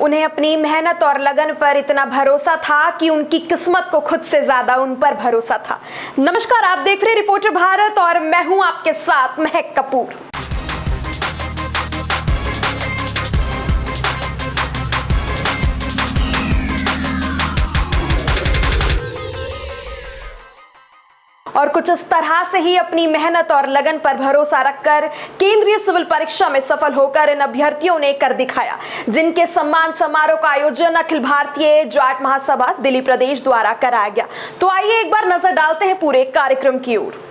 उन्हें अपनी मेहनत और लगन पर इतना भरोसा था कि उनकी किस्मत को खुद से ज्यादा उन पर भरोसा था। नमस्कार, आप देख रहे रिपोर्टर भारत और मैं हूं आपके साथ महक कपूर। और कुछ इस तरह से ही अपनी मेहनत और लगन पर भरोसा रखकर केंद्रीय सिविल परीक्षा में सफल होकर इन अभ्यर्थियों ने कर दिखाया, जिनके सम्मान समारोह का आयोजन अखिल भारतीय जाट महासभा दिल्ली प्रदेश द्वारा कराया गया। तो आइए एक बार नजर डालते हैं पूरे कार्यक्रम की ओर।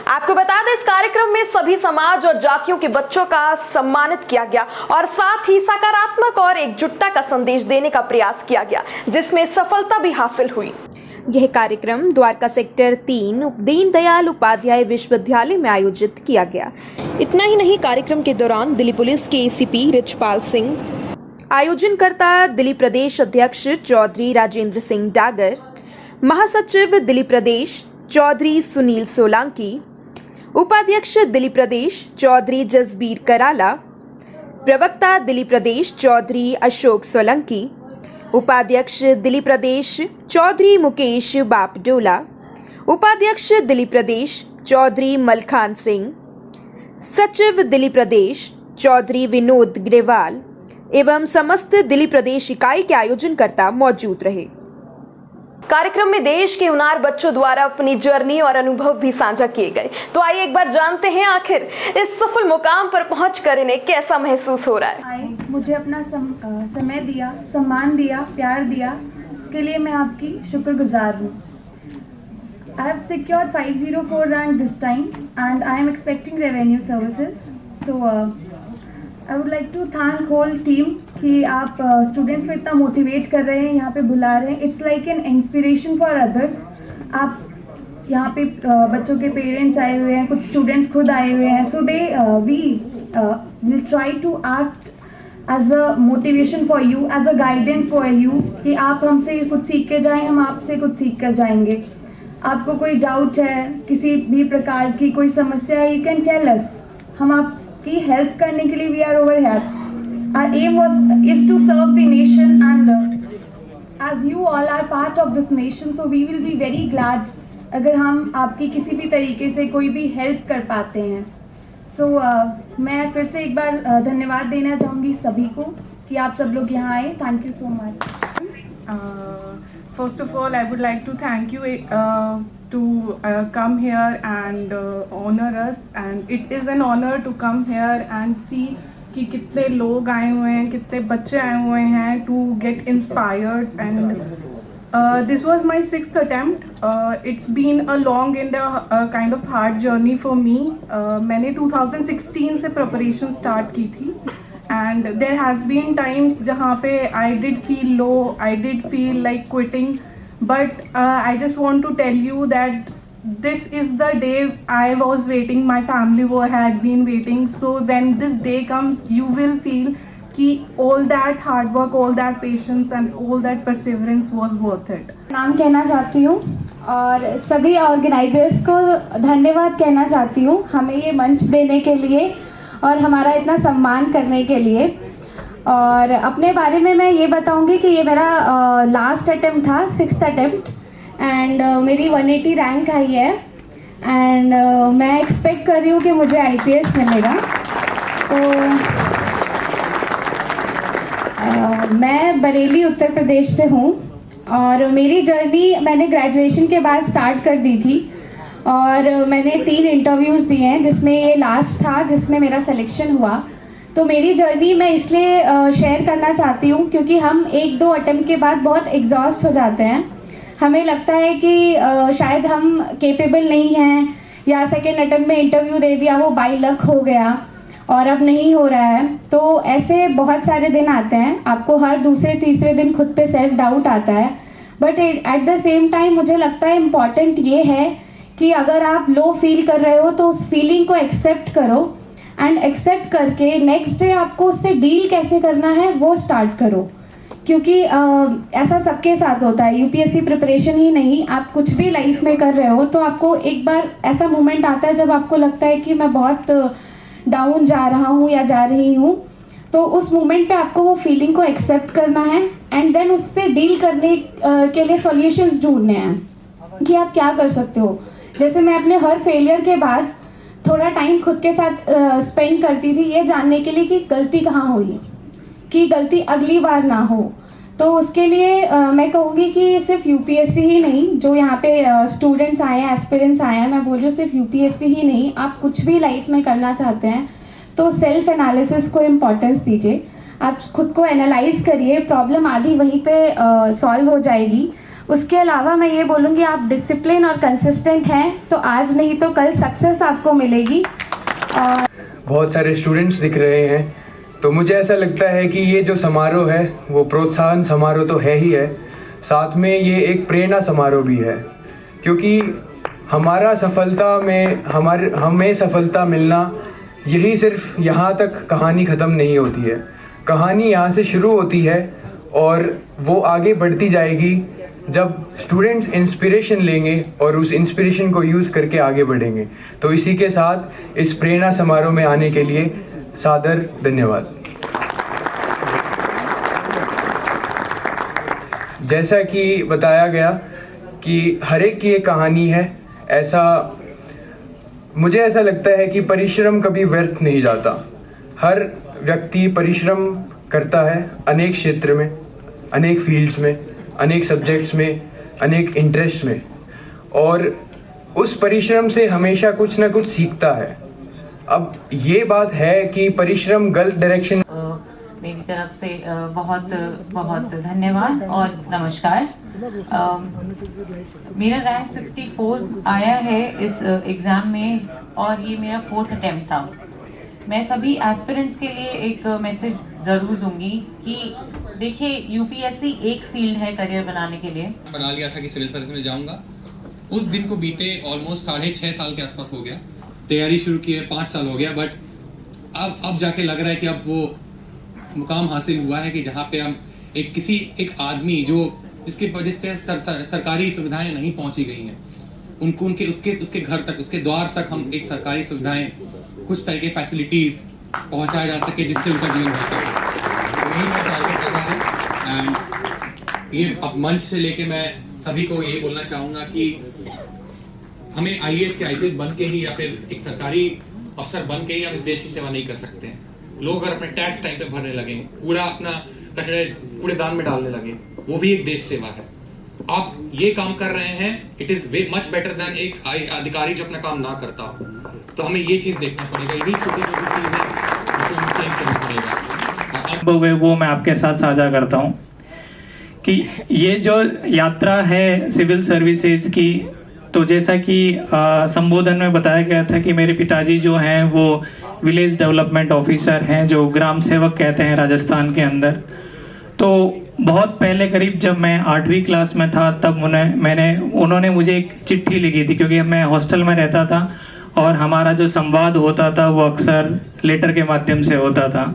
आपको बता दें, इस कार्यक्रम में सभी समाज और जातियों के बच्चों का सम्मानित किया गया और साथ ही सकारात्मक और एकजुटता का संदेश देने का प्रयास किया गया, जिसमें सफलता भी हासिल हुई। यह कार्यक्रम द्वारका सेक्टर 3 दीनदयाल उपाध्याय विश्वविद्यालय में आयोजित किया गया। इतना ही नहीं, कार्यक्रम के दौरान दिल्ली पुलिस के एसीपी रिचपाल सिंह, आयोजनकर्ता दिल्ली प्रदेश अध्यक्ष चौधरी राजेंद्र सिंह डागर, महासचिव दिल्ली प्रदेश चौधरी सुनील सोलंकी, उपाध्यक्ष दिल्ली प्रदेश चौधरी जसबीर कराला, प्रवक्ता दिल्ली प्रदेश चौधरी अशोक सोलंकी, उपाध्यक्ष दिल्ली प्रदेश चौधरी मुकेश बापडोला, उपाध्यक्ष दिल्ली प्रदेश चौधरी मलखान सिंह, सचिव दिल्ली प्रदेश चौधरी विनोद ग्रेवाल एवं समस्त दिल्ली प्रदेश इकाई के आयोजनकर्ता मौजूद रहे। कार्यक्रम में देश के हुनर बच्चों द्वारा अपनी जर्नी और अनुभव भी साझा किए गए। तो आइए एक बार जानते हैं आखिर इस सफल मुकाम पर पहुंचकर इन्हें कैसा महसूस हो रहा है। मुझे अपना समय दिया, सम्मान दिया, प्यार दिया, उसके लिए मैं आपकी शुक्रगुजार हूँ। I have secured 504 rank this time and I am expecting revenue services. So I would like to thank whole team कि आप स्टूडेंट्स को इतना मोटिवेट कर रहे हैं, यहाँ पे बुला रहे हैं। It's like an inspiration for others. आप यहाँ पे बच्चों के पेरेंट्स आए हुए हैं, कुछ स्टूडेंट्स खुद आए हुए हैं। So they we will try to act as a motivation for you, as a guidance for you कि आप हमसे कुछ सीख के जाएँ, हम आपसे कुछ सीख कर जाएंगे। आपको कोई डाउट है, किसी भी प्रकार की कोई समस्या है, यू कैन टेल अस। हम आपकी हेल्प करने के लिए we are over here. Our aim is to serve the nation and as you all are part of this nation, so we will be very glad अगर हम आपकी किसी भी तरीके से कोई भी हेल्प कर पाते हैं। So मैं फिर से एक बार धन्यवाद देना चाहूँगी सभी को कि आप सब लोग यहाँ आए। Thank you so much. First of all, I would like to thank you to come here and honor us, and it is an honor to come here and see कि कितने लोग आए हुए हैं, कितने बच्चे आए हुए हैं to get inspired and this was my 6th attempt. It's been a long and kind of hard journey for me. मैंने 2016 से प्रिपरेशन स्टार्ट की थी and there has been times जहाँ पे I did feel low, I did feel like quitting, but I just want to tell you that this is the day I was waiting, my family had been waiting. So when this day comes, you will feel कि all that hard work, all that patience and all that perseverance was worth it. नाम कहना चाहती हूँ और सभी organisers को धन्यवाद कहना चाहती हूँ हमें ये मंच देने के लिए और हमारा इतना सम्मान करने के लिए। और अपने बारे में मैं ये बताऊँगी कि ये मेरा लास्ट अटेम्प्ट था, 6th अटेम्प्ट, एंड मेरी 180 रैंक आई है एंड मैं एक्सपेक्ट कर रही हूँ कि मुझे IPS मिलेगा। तो मैं बरेली उत्तर प्रदेश से हूँ और मेरी जर्नी मैंने ग्रेजुएशन के बाद स्टार्ट कर दी थी और मैंने 3 इंटरव्यूज़ दिए हैं, जिसमें ये लास्ट था जिसमें मेरा सिलेक्शन हुआ। तो मेरी जर्नी मैं इसलिए शेयर करना चाहती हूँ क्योंकि हम 1-2 अटेम्प्ट के बाद बहुत एग्जॉस्ट हो जाते हैं। हमें लगता है कि शायद हम केपेबल नहीं हैं या सेकेंड अटेम्प्ट में इंटरव्यू दे दिया, वो बाई लक हो गया और अब नहीं हो रहा है। तो ऐसे बहुत सारे दिन आते हैं, आपको हर दूसरे तीसरे दिन खुद पे सेल्फ डाउट आता है। But at the same time मुझे लगता है इम्पॉर्टेंट ये है कि अगर आप लो फील कर रहे हो तो उस फीलिंग को एक्सेप्ट करो एंड एक्सेप्ट करके नेक्स्ट डे आपको उससे डील कैसे करना है वो स्टार्ट करो। क्योंकि ऐसा सबके साथ होता है। यूपीएससी प्रिपरेशन ही नहीं, आप कुछ भी लाइफ में कर रहे हो तो आपको एक बार ऐसा मोमेंट आता है जब आपको लगता है कि मैं बहुत डाउन जा रहा हूँ या जा रही हूँ। तो उस मोमेंट पे आपको वो फीलिंग को एक्सेप्ट करना है एंड देन उससे डील करने के लिए सॉल्यूशंस ढूंढने हैं कि आप क्या कर सकते हो। जैसे मैं अपने हर फेलियर के बाद थोड़ा टाइम खुद के साथ स्पेंड करती थी ये जानने के लिए कि गलती कहाँ हुई, कि गलती अगली बार ना हो। तो उसके लिए मैं कहूँगी कि सिर्फ यूपीएससी ही नहीं, जो यहाँ पे स्टूडेंट्स आए हैं, एस्पिरेंट्स आए हैं, मैं बोल रही हूँ सिर्फ यूपीएससी ही नहीं, आप कुछ भी लाइफ में करना चाहते हैं तो सेल्फ एनालिसिस को इम्पोर्टेंस दीजिए। आप खुद को एनालाइज करिए, प्रॉब्लम आधी वहीं पे सॉल्व हो जाएगी। उसके अलावा मैं ये बोलूँगी आप डिसिप्लिन और कंसिस्टेंट हैं तो आज नहीं तो कल सक्सेस आपको मिलेगी। बहुत सारे स्टूडेंट्स दिख रहे हैं तो मुझे ऐसा लगता है कि ये जो समारोह है वो प्रोत्साहन समारोह तो है ही है, साथ में ये एक प्रेरणा समारोह भी है, क्योंकि हमें सफलता मिलना यही सिर्फ यहाँ तक कहानी ख़त्म नहीं होती है। कहानी यहाँ से शुरू होती है और वो आगे बढ़ती जाएगी जब स्टूडेंट्स इंस्पिरेशन लेंगे और उस इंस्पिरेशन को यूज़ करके आगे बढ़ेंगे। तो इसी के साथ इस प्रेरणा समारोह में आने के लिए सादर धन्यवाद। जैसा कि बताया गया कि हर एक की एक कहानी है, मुझे ऐसा लगता है कि परिश्रम कभी व्यर्थ नहीं जाता। हर व्यक्ति परिश्रम करता है अनेक क्षेत्र में, अनेक फील्ड्स में, अनेक सब्जेक्ट्स में, अनेक इंटरेस्ट में, और उस परिश्रम से हमेशा कुछ ना कुछ सीखता है। अब ये बात है कि परिश्रम गलत डायरेक्शन। मेरी तरफ से बहुत बहुत धन्यवाद और नमस्कार। मेरा रैंक 64 आया है इस एग्ज़ाम में और ये मेरा 4th अटेम्प्ट था। मैं सभी एस्पिरेंट्स के लिए एक मैसेज ज़रूर दूंगी कि देखिए यूपीएससी एक फील्ड है करियर बनाने के लिए। बना लिया था कि सिविल सर्विस में जाऊंगा। उस दिन को बीते ऑलमोस्ट 6.5 साल के आसपास हो गया, तैयारी शुरू की है 5 साल हो गया, बट अब जाके लग रहा है कि अब वो मुकाम हासिल हुआ है कि जहाँ पे हम एक आदमी जो जिसके वजह से सरकारी सुविधाएं नहीं पहुँची गई हैं उनको उसके घर तक, उसके द्वार तक हम एक सरकारी सुविधाएं, कुछ तरह के फैसिलिटीज़ पहुँचाया जा सके जिससे उनका जीवन बेहतर हो। यही मैं टारगेट कर रहा हूँ। एंड ये अब मंच से लेके मैं सभी को ये बोलना चाहूँगा कि हमें IAS के IPS बन के ही या फिर एक सरकारी अफसर बन के ही हम इस देश की सेवा नहीं कर सकते हैं। लोग अगर अपने टैक्स टाइम पे भरने लगे, कूड़ा अपना कचरे कूड़ेदान में डालने लगे, वो भी एक देश सेवा है। आप ये काम कर रहे हैं, it is way much better than एक अधिकारी जो अपना काम ना करता हो। तो हमें ये चीज़ देखना पड़ेगा, यही छोटी छोटी चीज़ें चेंज करना पड़ेगा। वो मैं आपके साथ साझा करता हूँ कि ये जो यात्रा है सिविल सर्विसेज की, तो जैसा कि संबोधन में बताया गया था कि मेरे पिताजी जो हैं वो विलेज डेवलपमेंट ऑफिसर हैं, जो ग्राम सेवक कहते हैं राजस्थान के अंदर। तो बहुत पहले करीब जब मैं 8वीं क्लास में था तब उन्होंने मुझे एक चिट्ठी लिखी थी, क्योंकि मैं हॉस्टल में रहता था और हमारा जो संवाद होता था वो अक्सर लेटर के माध्यम से होता था।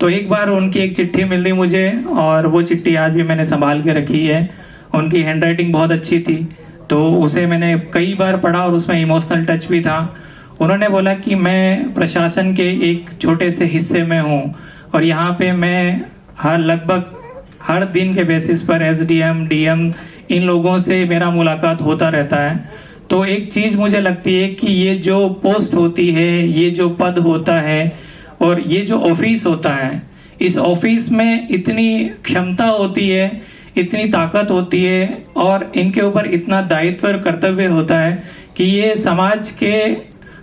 तो एक बार उनकी एक चिट्ठी मिली मुझे और वो चिट्ठी आज भी मैंने संभाल के रखी है। उनकी हैंडराइटिंग बहुत अच्छी थी, तो उसे मैंने कई बार पढ़ा और उसमें इमोशनल टच भी था। उन्होंने बोला कि मैं प्रशासन के एक छोटे से हिस्से में हूँ और यहाँ पे मैं लगभग हर दिन के बेसिस पर SDM, DM इन लोगों से मेरा मुलाकात होता रहता है। तो एक चीज़ मुझे लगती है कि ये जो पोस्ट होती है, ये जो पद होता है और ये जो ऑफिस होता है, इस ऑफिस में इतनी क्षमता होती है, इतनी ताकत होती है और इनके ऊपर इतना दायित्व और कर्तव्य होता है कि ये समाज के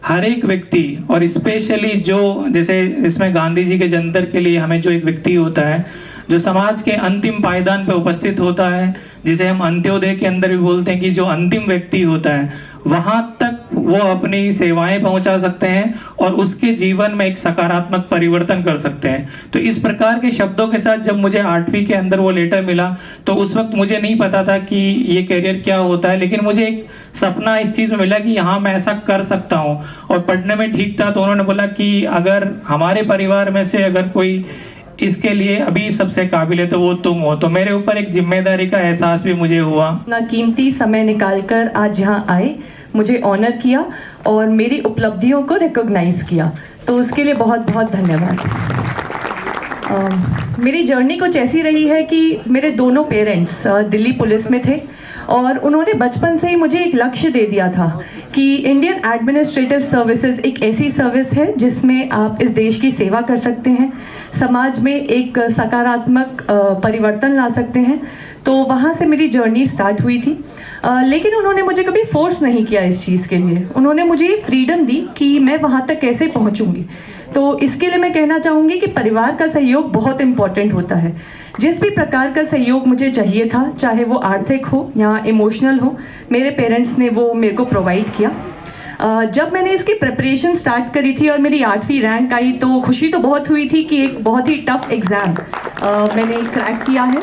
हर एक व्यक्ति और स्पेशली जो जैसे इसमें गांधी जी के जंतर के लिए हमें जो एक व्यक्ति होता है जो समाज के अंतिम पायदान पे उपस्थित होता है, जिसे हम अंत्योदय के अंदर भी बोलते हैं कि जो अंतिम व्यक्ति होता है, वहाँ तक वो अपनी सेवाएं पहुँचा सकते हैं और उसके जीवन में एक सकारात्मक परिवर्तन कर सकते हैं। तो इस प्रकार के शब्दों के साथ जब मुझे 8वीं के अंदर वो लेटर मिला तो उस वक्त मुझे नहीं पता था कि ये करियर क्या होता है, लेकिन मुझे एक सपना इस चीज़ में मिला कि यहाँ मैं ऐसा कर सकता हूँ। और पढ़ने में ठीक था तो उन्होंने बोला कि अगर हमारे परिवार में से अगर कोई इसके लिए अभी सबसे काबिल है तो वो तुम हो। तो मेरे ऊपर एक जिम्मेदारी का एहसास भी मुझे हुआ। अपना कीमती समय निकालकर आज यहाँ आए, मुझे ऑनर किया और मेरी उपलब्धियों को रिकॉग्नाइज किया, तो उसके लिए बहुत बहुत धन्यवाद। मेरी जर्नी कुछ ऐसी रही है कि मेरे दोनों पेरेंट्स दिल्ली पुलिस में थे और उन्होंने बचपन से ही मुझे एक लक्ष्य दे दिया था कि इंडियन एडमिनिस्ट्रेटिव सर्विसेज एक ऐसी सर्विस है जिसमें आप इस देश की सेवा कर सकते हैं, समाज में एक सकारात्मक परिवर्तन ला सकते हैं। तो वहाँ से मेरी जर्नी स्टार्ट हुई थी, लेकिन उन्होंने मुझे कभी फोर्स नहीं किया इस चीज़ के लिए। उन्होंने मुझे ये फ्रीडम दी कि मैं वहाँ तक कैसे पहुँचूँगी। तो इसके लिए मैं कहना चाहूँगी कि परिवार का सहयोग बहुत इम्पॉर्टेंट होता है। जिस भी प्रकार का सहयोग मुझे चाहिए था, चाहे वो आर्थिक हो या इमोशनल हो, मेरे पेरेंट्स ने वो मेरे को प्रोवाइड किया। जब मैंने इसकी प्रिपरेशन स्टार्ट करी थी और मेरी 8वीं रैंक आई तो खुशी तो बहुत हुई थी कि एक बहुत ही टफ एग्ज़ाम मैंने क्रैक किया है,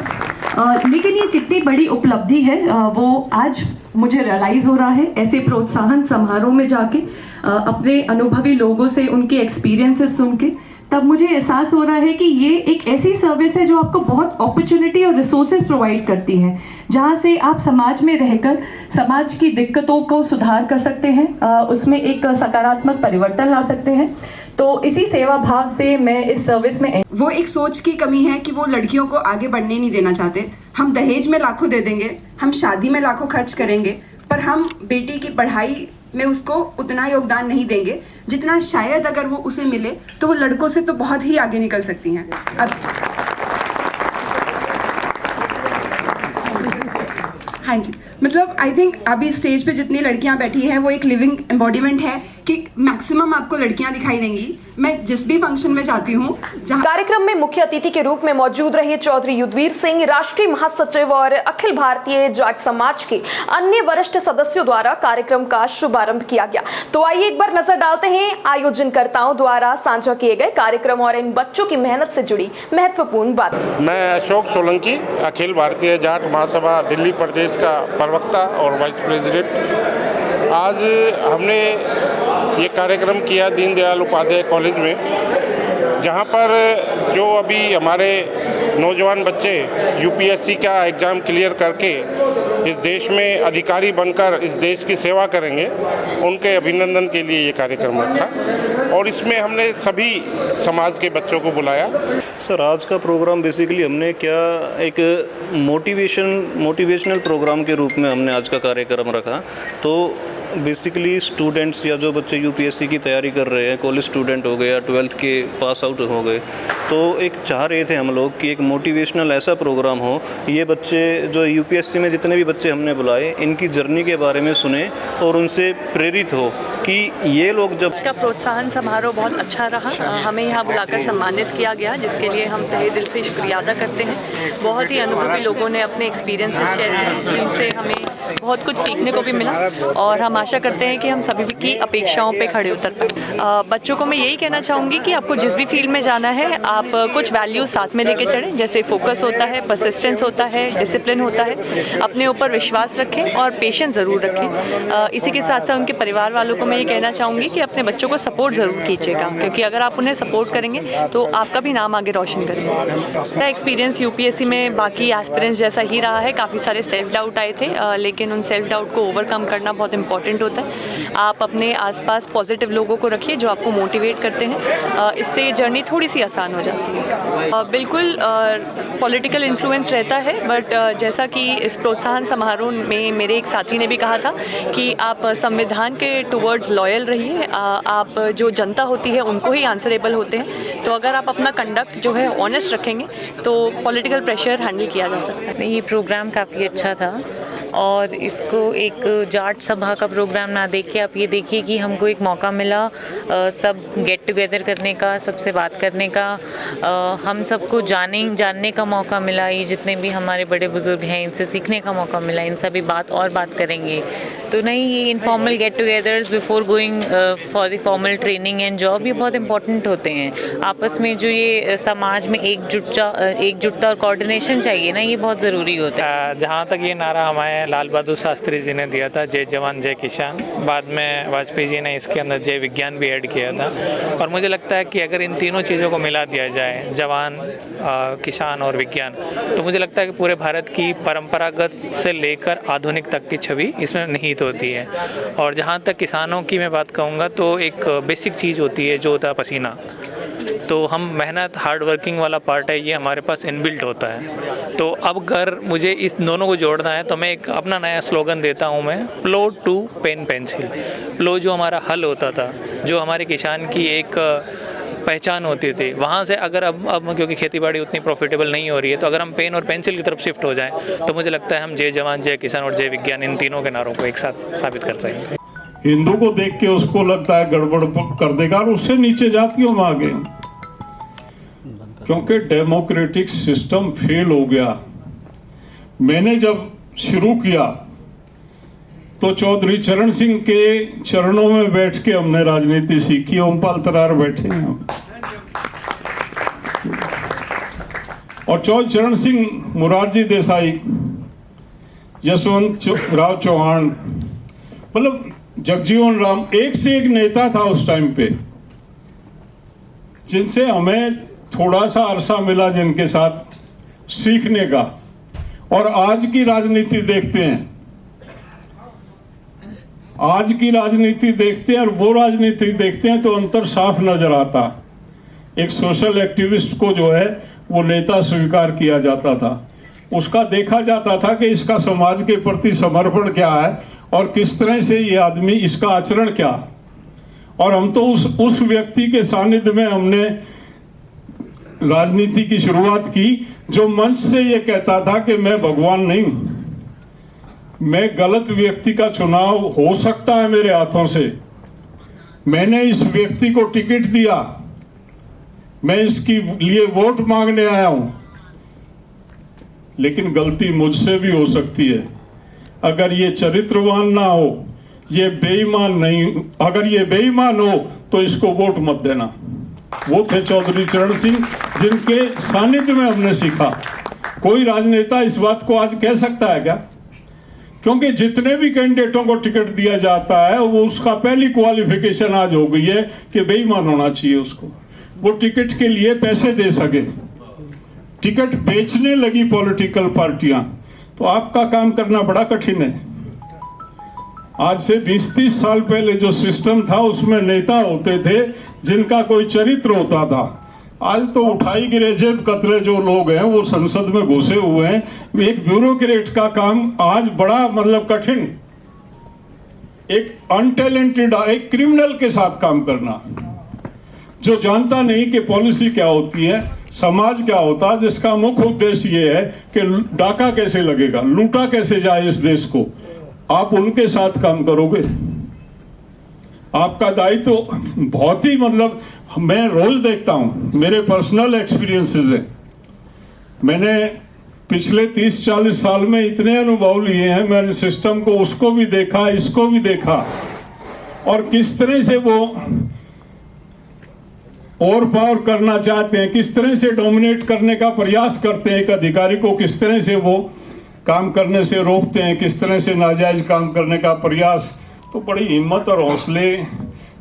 लेकिन ये कितनी बड़ी उपलब्धि है वो आज मुझे रियलाइज़ हो रहा है। ऐसे प्रोत्साहन समारोह में जाके अपने अनुभवी लोगों से उनके एक्सपीरियंसेस सुन के तब मुझे एहसास हो रहा है कि ये एक ऐसी सर्विस है जो आपको बहुत अपॉर्चुनिटी और रिसोर्सेज प्रोवाइड करती है, जहाँ से आप समाज में रहकर समाज की दिक्कतों को सुधार कर सकते हैं, उसमें एक सकारात्मक परिवर्तन ला सकते हैं। तो इसी सेवा भाव से मैं इस सर्विस में। वो एक सोच की कमी है कि वो लड़कियों को आगे बढ़ने नहीं देना चाहते। हम दहेज में लाखों दे देंगे, हम शादी में लाखों खर्च करेंगे, पर हम बेटी की पढ़ाई में उसको उतना योगदान नहीं देंगे जितना शायद अगर वो उसे मिले तो वो लड़कों से तो बहुत ही आगे निकल सकती हैं। अब हाँ जी, मतलब आई थिंक अभी स्टेज पे जितनी लड़कियां बैठी हैं वो एक लिविंग एम्बॉडीमेंट है कि मैक्सिमम आपको लड़कियां दिखाई देंगी। मैं जिस भी फंक्शन में जाती हूँ जहाँ कार्यक्रम में मुख्य अतिथि के रूप में मौजूद रहे चौधरी युद्धवीर सिंह, राष्ट्रीय महासचिव और अखिल भारतीय जाट समाज के अन्य वरिष्ठ सदस्यों द्वारा कार्यक्रम का शुभारंभ किया गया। तो आइए एक बार नजर डालते हैं आयोजनकर्ताओं द्वारा साझा किए गए कार्यक्रम और इन बच्चों की मेहनत से जुड़ी महत्वपूर्ण बात। मैं अशोक सोलंकी, अखिल भारतीय जाट महासभा दिल्ली प्रदेश का प्रवक्ता और वाइस प्रेसिडेंट। आज हमने ये कार्यक्रम किया दीनदयाल उपाध्याय कॉलेज में, जहाँ पर जो अभी हमारे नौजवान बच्चे यूपीएससी का एग्ज़ाम क्लियर करके इस देश में अधिकारी बनकर इस देश की सेवा करेंगे, उनके अभिनंदन के लिए ये कार्यक्रम रखा और इसमें हमने सभी समाज के बच्चों को बुलाया। सर, आज का प्रोग्राम बेसिकली हमने क्या एक मोटिवेशनल प्रोग्राम के रूप में हमने आज का कार्यक्रम रखा। तो बेसिकली स्टूडेंट्स या जो बच्चे यूपीएससी की तैयारी कर रहे हैं, कॉलेज स्टूडेंट हो गए या 12th के पास आउट हो गए, तो एक चाह रहे थे हम लोग कि एक मोटिवेशनल ऐसा प्रोग्राम हो। ये बच्चे जो यूपीएससी में जितने भी बच्चे हमने बुलाए, इनकी जर्नी के बारे में सुने और उनसे प्रेरित हो कि ये लोग जब। का प्रोत्साहन समारोह बहुत अच्छा रहा, हमें यहाँ बुलाकर सम्मानित किया गया, जिसके लिए हम तहे दिल से शुक्रिया अदा करते हैं। बहुत ही अनुभवी लोगों ने अपने एक्सपीरियंसेस शेयर किए, जिनसे हमें बहुत कुछ सीखने को भी मिला और हम आशा करते हैं कि हम सभी की अपेक्षाओं पे खड़े उतर पाए। बच्चों को मैं यही कहना चाहूँगी कि आपको जिस भी फील्ड में जाना है, आप कुछ वैल्यूज साथ में लेके चढ़ें, जैसे फोकस होता है, परसिस्टेंस होता है, डिसिप्लिन होता है, अपने ऊपर विश्वास रखें और पेशेंस ज़रूर रखें। इसी के साथ साथ उनके परिवार वालों को मैं ये कहना चाहूँगी कि अपने बच्चों को सपोर्ट ज़रूर कीजिएगा, क्योंकि अगर आप उन्हें सपोर्ट करेंगे तो आपका भी नाम आगे रोशन करेंगे। मेरा एक्सपीरियंस यूपीएससी में बाकी एस्पिरेंट्स जैसा ही रहा है। काफ़ी सारे सेल्फ डाउट आए थे, लेकिन उन सेल्फ डाउट को ओवरकम करना बहुत इंपॉर्टेंट होता है। आप अपने आसपास पॉजिटिव लोगों को रखिए जो आपको मोटिवेट करते हैं, इससे जर्नी थोड़ी सी आसान हो जाती है। बिल्कुल पॉलिटिकल इन्फ्लुएंस रहता है, बट जैसा कि इस प्रोत्साहन समारोह में मेरे एक साथी ने भी कहा था कि आप संविधान के टुवर्ड्स लॉयल रहिए, आप जो जनता होती है उनको ही आंसरेबल होते हैं। तो अगर आप अपना कंडक्ट जो है ऑनेस्ट रखेंगे तो पॉलिटिकल प्रेशर हैंडल किया जा सकता है। ये प्रोग्राम काफ़ी अच्छा था और इसको एक जाट सभा का प्रोग्राम ना देख के आप ये देखिए कि हमको एक मौका मिला सब गेट टुगेदर करने का, सबसे बात करने का, हम सबको जानने का मौका मिला। ये जितने भी हमारे बड़े बुजुर्ग हैं, इनसे सीखने का मौका मिला। इनसे भी बात करेंगे तो नहीं, ये informal get togethers before going for the formal training and job ये बहुत इंपॉर्टेंट होते हैं। आपस में जो ये समाज में एकजुटता और कोऑर्डिनेशन चाहिए ना, ये बहुत ज़रूरी होता है। जहाँ तक ये नारा हमारे लाल बहादुर शास्त्री जी ने दिया था, जय जवान जय किसान, बाद में वाजपेयी जी ने इसके अंदर जय विज्ञान भी ऐड किया था। और मुझे लगता है कि अगर इन तीनों चीज़ों को मिला दिया जाए, जवान, किसान और विज्ञान, तो मुझे लगता है कि पूरे भारत की परंपरागत से लेकर आधुनिक तक की छवि इसमें निहित होती है। और जहाँ तक किसानों की मैं बात कहूँगा तो एक बेसिक चीज़ होती है जो होता है पसीना। तो हम मेहनत, हार्ड वर्किंग वाला पार्ट है, ये हमारे पास इनबिल्ट होता है। तो अब अगर मुझे इस दोनों को जोड़ना है तो मैं एक अपना नया स्लोगन देता हूँ मैं, प्लो टू पेन पेंसिल। प्लो जो हमारा हल होता था, जो हमारे किसान की एक पहचान होती थी, वहाँ से अगर अब क्योंकि खेतीबाड़ी उतनी प्रॉफिटेबल नहीं हो रही है, तो अगर हम पेन और पेंसिल की तरफ शिफ्ट हो जाएं तो मुझे लगता है हम जय जवान जय किसान और जय विज्ञान, इन तीनों के नारों को एक साथ साबित कर सकेंगे। हिंदू को देख के उसको लगता है गड़बड़ कर देगा और उससे नीचे जातियों में आ गए, क्योंकि डेमोक्रेटिक सिस्टम फेल हो गया। मैंने जब शुरू किया तो चौधरी चरण सिंह के चरणों में बैठ के हमने राजनीति सीखी। ओमपाल तरार बैठे हैं हम, और चौधरी चरण सिंह, मुरारजी देसाई, यशवंत राव चौहान, मतलब जगजीवन राम, एक से एक नेता था उस टाइम पे, जिनसे हमें थोड़ा सा अरसा मिला जिनके साथ सीखने का। और आज की राजनीति देखते हैं, आज की राजनीति देखते हैं और वो राजनीति देखते हैं तो अंतर साफ नजर आता। एक सोशल एक्टिविस्ट को जो है वो नेता स्वीकार किया जाता था, उसका देखा जाता था कि इसका समाज के प्रति समर्पण क्या है और किस तरह से ये आदमी, इसका आचरण क्या। और हम तो उस व्यक्ति के सानिध्य में हमने राजनीति की शुरुआत की, जो मंच से ये कहता था कि मैं भगवान नहीं हूं, मैं गलत व्यक्ति का चुनाव हो सकता है मेरे हाथों से, मैंने इस व्यक्ति को टिकट दिया, मैं इसके लिए वोट मांगने आया हूं, लेकिन गलती मुझसे भी हो सकती है। अगर ये चरित्रवान ना हो, ये बेईमान नहीं, अगर ये बेईमान हो तो इसको वोट मत देना। वो थे चौधरी चरण सिंह, जिनके सानिध्य में हमने सीखा। कोई राजनेता इस बात को आज कह सकता है क्या? क्योंकि जितने भी कैंडिडेटों को टिकट दिया जाता है वो उसका पहली क्वालिफिकेशन आज हो गई है कि बेईमान होना चाहिए उसको, वो टिकट के लिए पैसे दे सके। टिकट बेचने लगी पॉलिटिकल पार्टियां, तो आपका काम करना बड़ा कठिन है। आज से 20-30 साल पहले जो सिस्टम था उसमें नेता होते थे जिनका कोई चरित्र होता था। आज तो उठाई गिरे जेब कतरे जो लोग हैं वो संसद में घुसे हुए हैं। एक ब्यूरोक्रेट का काम आज बड़ा मतलब कठिन, एक अनटैलेंटेड, एक क्रिमिनल के साथ काम करना, जो जानता नहीं कि पॉलिसी क्या होती है, समाज क्या होता है, जिसका मुख्य उद्देश्य ये है कि डाका कैसे लगेगा, लूटा कैसे जाए इस देश को। आप उनके साथ काम करोगे, आपका दायित्व तो बहुत ही मतलब, मैं रोज देखता हूं, मेरे पर्सनल एक्सपीरियंसेस हैं। मैंने पिछले 30-40 साल में इतने अनुभव लिए हैं, मैंने सिस्टम को, उसको भी देखा, इसको भी देखा, और किस तरह से वो ओवर पावर करना चाहते हैं, किस तरह से डोमिनेट करने का प्रयास करते हैं, एक अधिकारी को किस तरह से वो काम करने से रोकते हैं, किस तरह से नाजायज काम करने का प्रयास। तो बड़ी हिम्मत और हौसले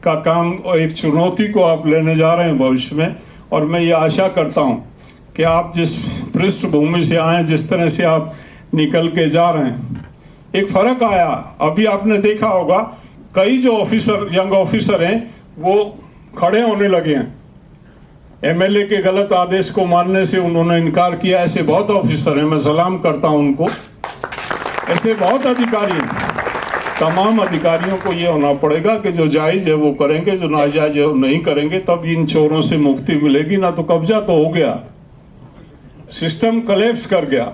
का काम और एक चुनौती को आप लेने जा रहे हैं भविष्य में। और मैं ये आशा करता हूँ कि आप जिस पृष्ठभूमि से आए, जिस तरह से आप निकल के जा रहे हैं, एक फ़र्क आया। अभी आपने देखा होगा कई जो ऑफिसर, यंग ऑफिसर हैं, वो खड़े होने लगे हैं। एमएलए के गलत आदेश को मानने से उन्होंने इनकार किया। ऐसे बहुत ऑफिसर हैं, मैं सलाम करता हूं उनको। ऐसे बहुत अधिकारी हैं। तमाम अधिकारियों को ये होना पड़ेगा कि जो जायज़ है वो करेंगे, जो नाजायज है वो नहीं करेंगे, तब इन चोरों से मुक्ति मिलेगी। ना तो कब्जा तो हो गया, सिस्टम कलेप्स कर गया,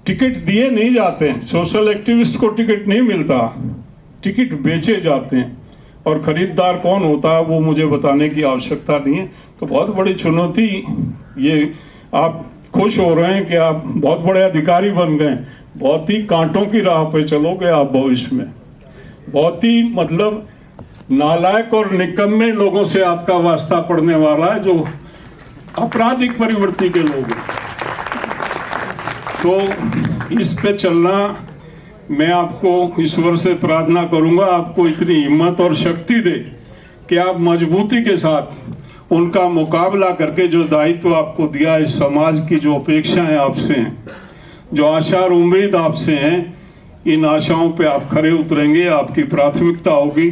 टिकट दिए नहीं जाते हैं, सोशल एक्टिविस्ट को टिकट नहीं मिलता, टिकट बेचे जाते हैं। और खरीदार कौन होता है वो मुझे बताने की आवश्यकता नहीं है। तो बहुत बड़ी चुनौती ये। आप खुश हो रहे हैं कि आप बहुत बड़े अधिकारी बन गए, बहुत ही कांटों की राह पे चलोगे आप भविष्य में। बहुत ही मतलब नालायक और निकम्मे लोगों से आपका वास्ता पड़ने वाला है, जो आपराधिक प्रवृत्ति के लोग हैं। तो इस पे चलना, मैं आपको ईश्वर से प्रार्थना करूंगा आपको इतनी हिम्मत और शक्ति दे कि आप मजबूती के साथ उनका मुकाबला करके जो दायित्व आपको दिया, इस समाज की जो अपेक्षाएं आपसे हैं, जो आशा और उम्मीद आपसे हैं, इन आशाओं पे आप खरे उतरेंगे। आपकी प्राथमिकता होगी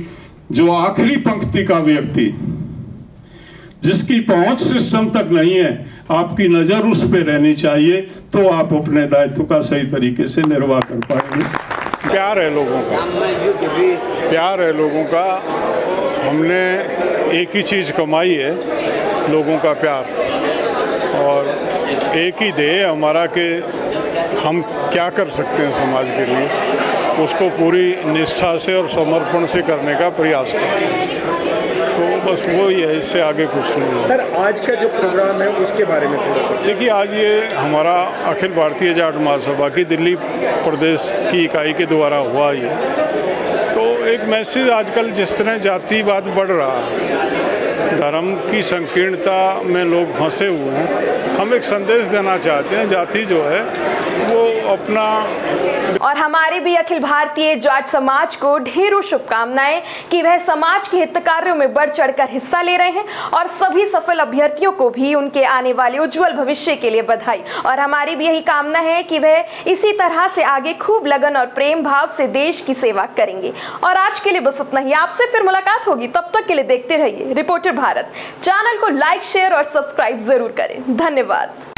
जो आखिरी पंक्ति का व्यक्ति, जिसकी पहुंच सिस्टम तक नहीं है, आपकी नज़र उस पे रहनी चाहिए, तो आप अपने दायित्व का सही तरीके से निर्वाह कर पाएंगे। प्यार है लोगों का, प्यार है लोगों का। हमने एक ही चीज़ कमाई है, लोगों का प्यार, और एक ही ध्येय हमारा कि हम क्या कर सकते हैं समाज के लिए, उसको पूरी निष्ठा से और समर्पण से करने का प्रयास करते हैं। तो बस वो ही है, इससे आगे कुछ नहीं है। सर, आज का जो प्रोग्राम है उसके बारे में थोड़ा देखिए, आज ये हमारा अखिल भारतीय जाट महासभा की दिल्ली प्रदेश की इकाई के द्वारा हुआ ये। तो एक मैसेज, आजकल जिस तरह जातिवाद बढ़ रहा है, धर्म की संकीर्णता में लोग फंसे हुए हैं, हम एक संदेश देना चाहते हैं, जाति जो है वो अपना। और हमारे भी अखिल भारतीय जाट समाज को ढेरों शुभकामनाएं कि वह समाज के हित कार्यों में बढ़ चढ़कर हिस्सा ले रहे हैं, और सभी सफल अभ्यर्थियों को भी उनके आने वाले उज्जवल भविष्य के लिए बधाई। और हमारी भी यही कामना है कि वह इसी तरह से आगे खूब लगन और प्रेम भाव से देश की सेवा करेंगे। और आज के लिए बस इतना ही, आपसे फिर मुलाकात होगी, तब तक के लिए देखते रहिए रिपोर्टर भारत। चैनल को लाइक, शेयर और सब्सक्राइब जरूर करें। धन्यवाद।